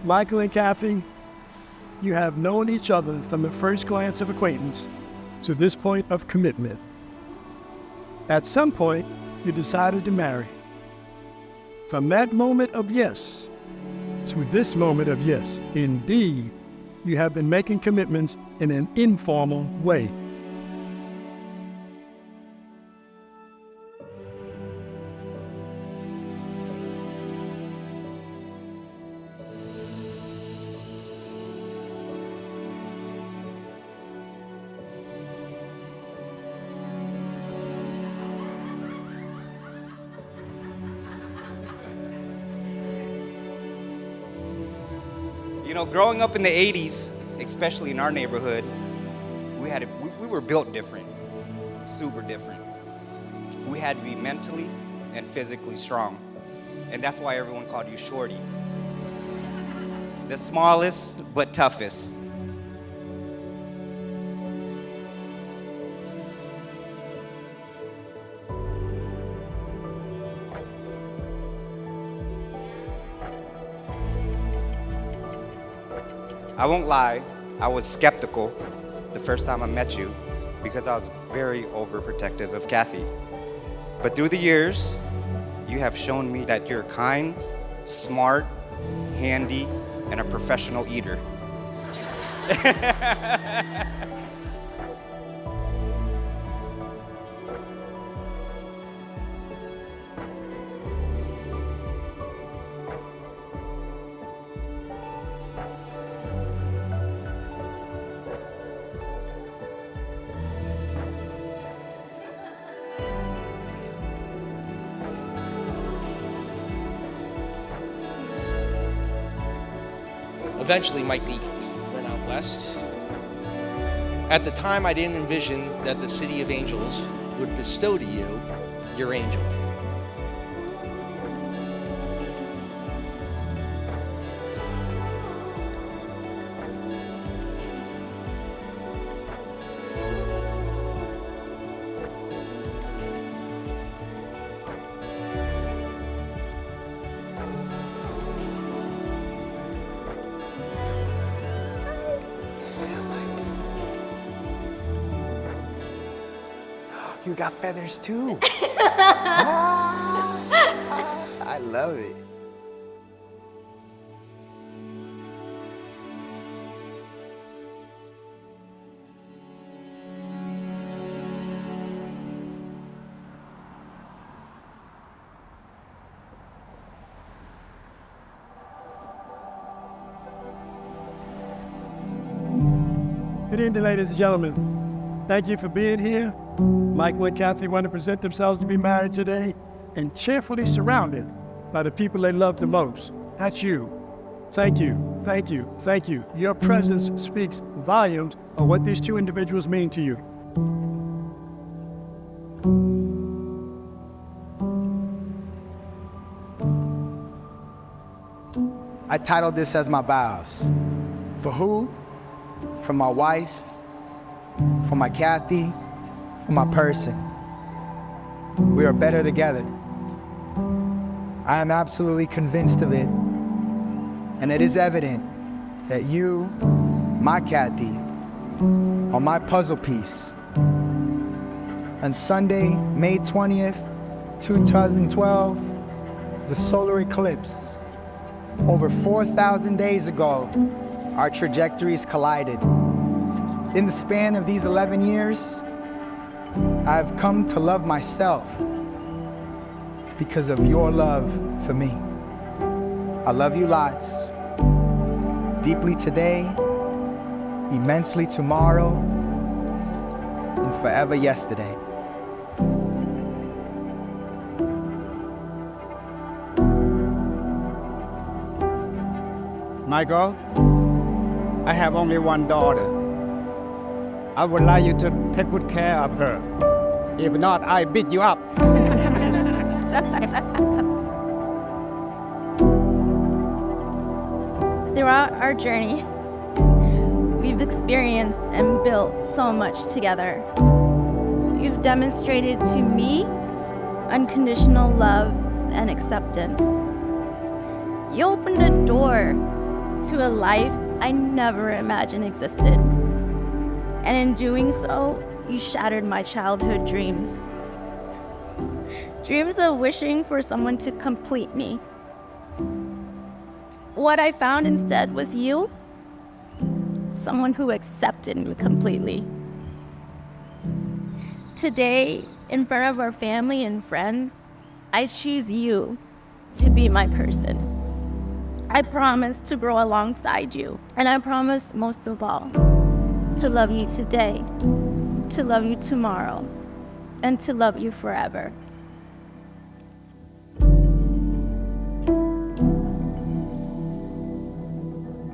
Michael and Kathie, you have known each other from the first glance of acquaintance to this point of commitment. At some point, you decided to marry. From that moment of yes to this moment of yes, indeed, you have been making commitments in an informal way. You know, growing up in the 80s, especially in our neighborhood, we were built different, super different. We had to be mentally and physically strong. And that's why everyone called you Shorty. The smallest, but toughest. I won't lie, I was skeptical the first time I met you because I was very overprotective of Kathie. But through the years, you have shown me that you're kind, smart, handy, and a professional eater. Eventually, Mikey went out west. At the time, I didn't envision that the City of Angels would bestow to you your angel. You got feathers too. I love it. Good evening, ladies and gentlemen. Thank you for being here. Michael and Kathie want to present themselves to be married today and cheerfully surrounded by the people they love the most. That's you. Thank you, thank you, thank you. Your presence speaks volumes of what these two individuals mean to you. I titled this as my vows. For who? For my wife, for my Kathie, for my person. We are better together. I am absolutely convinced of it. And it is evident that you, my Kathie, are my puzzle piece. On Sunday, May 20th, 2012, was the solar eclipse. Over 4,000 days ago, our trajectories collided. In the span of these 11 years, I've come to love myself because of your love for me. I love you lots, deeply today, immensely tomorrow, and forever yesterday. Michael, I have only one daughter. I would like you to take good care of her. If not, I beat you up. Throughout our journey, we've experienced and built so much together. You've demonstrated to me unconditional love and acceptance. You opened a door to a life I never imagined existed. And in doing so, you shattered my childhood dreams. Dreams of wishing for someone to complete me. What I found instead was you, someone who accepted me completely. Today, in front of our family and friends, I choose you to be my person. I promise to grow alongside you, and I promise most of all, to love you today, to love you tomorrow, and to love you forever.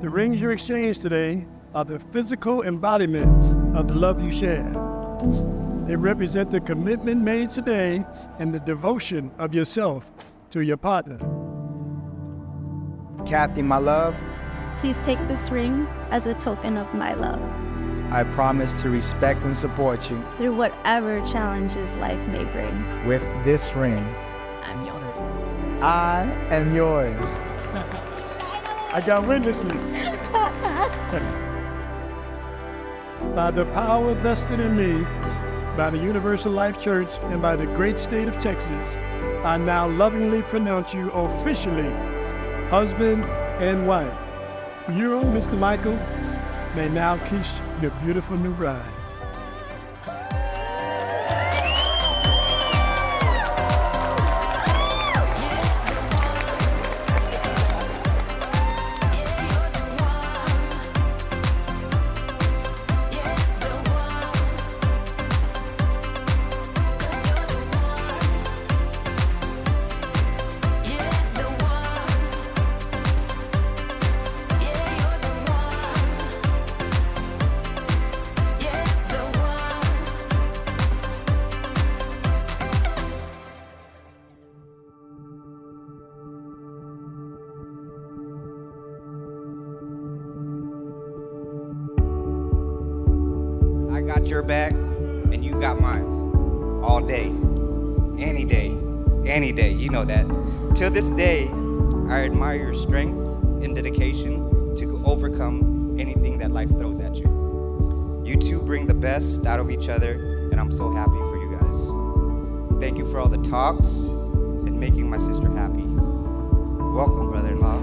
The rings you exchanged today are the physical embodiments of the love you share. They represent the commitment made today and the devotion of yourself to your partner. Kathie, my love, Please take this ring as a token of my love I promise to respect and support you. through whatever challenges life may bring. With this ring, I'm yours. I am yours. I got witnesses. By the power vested in me, by the Universal Life Church, and by the great state of Texas, I now lovingly pronounce you officially husband and wife. You, Mr. Michael, may now kiss your beautiful new bride. I got your back, and you got mine. All day. Any day. Any day. You know that. Till this day, I admire your strength and dedication to overcome anything that life throws at you. You two bring the best out of each other, and I'm so happy for you guys. Thank you for all the talks and making my sister happy. Welcome, brother-in-law.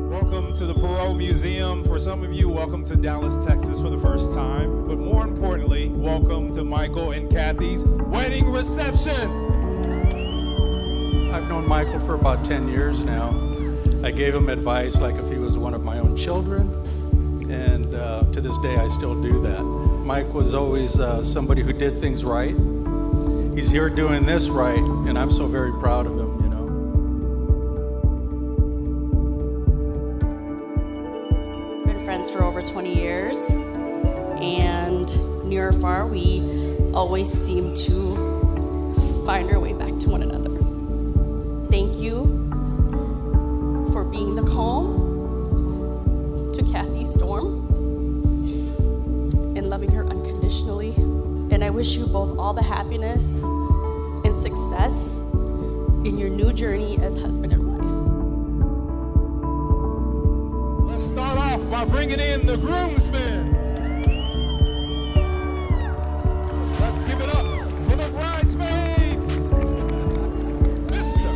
Welcome to the Perot Museum. For some of you, welcome to Dallas, Texas for the first time. But more importantly, welcome to Michael and Kathie's wedding reception. I've known Michael for about 10 years now. I gave him advice like if he was one of my own children, and to this day I still do that. Mike was always somebody who did things right. He's here doing this right, and I'm so very proud of him, you know. Been friends for over 20 years, and near or far, we always seem to find our way back to one another. Thank you for being the calm to Kathie's storm and loving her unconditionally. And I wish you both all the happiness and success in your new journey as husband and wife. Let's start off by bringing in the groomsmen. Let's give it up for the bridesmaids, Mr.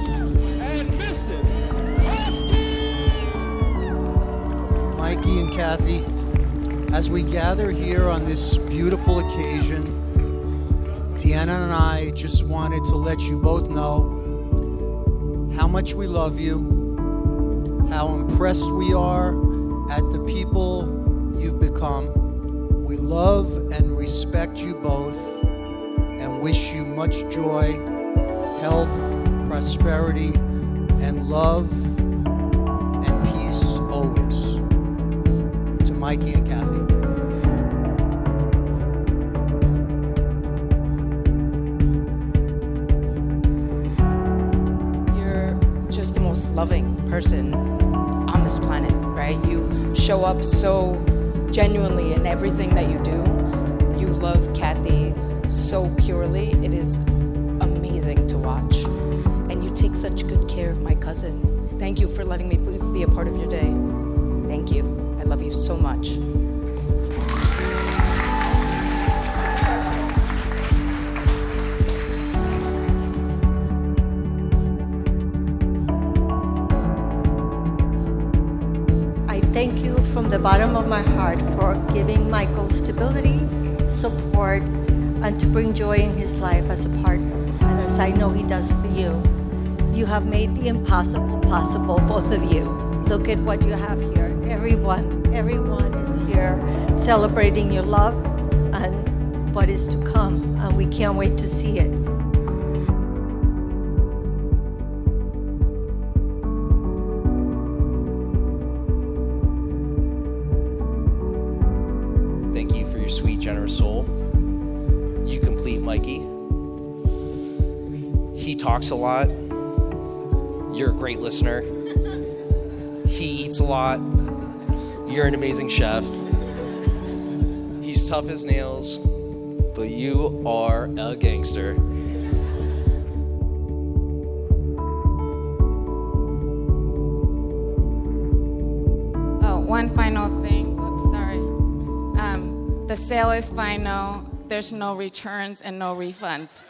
and Mrs. Husky. Mikey and Kathie, as we gather here on this beautiful occasion, Deanna and I just wanted to let you both know how much we love you, how impressed we are at the people you've become. We love and respect you both and wish you much joy, health, prosperity, and love and peace always. To Mikey and Kathie. Just the most loving person on this planet, right? You show up so genuinely in everything that you do. You love Kathie so purely. It is amazing to watch. And you take such such good care of my cousin. Thank you for letting me be a part of your day. Thank you. I love you so much. I thank you from the bottom of my heart for giving Michael stability, support, and to bring joy in his life as a partner, and as I know he does for you. You have made the impossible possible, both of you. Look at what you have here. Everyone is here celebrating your love and what is to come, and we can't wait to see it. Thank you for your sweet, generous soul. You complete Mikey. He talks a lot. You're a great listener. He eats a lot. You're an amazing chef. He's tough as nails, but you are a gangster. Oh, one final thing. Oops, sorry. The sale is final. There's no returns and no refunds.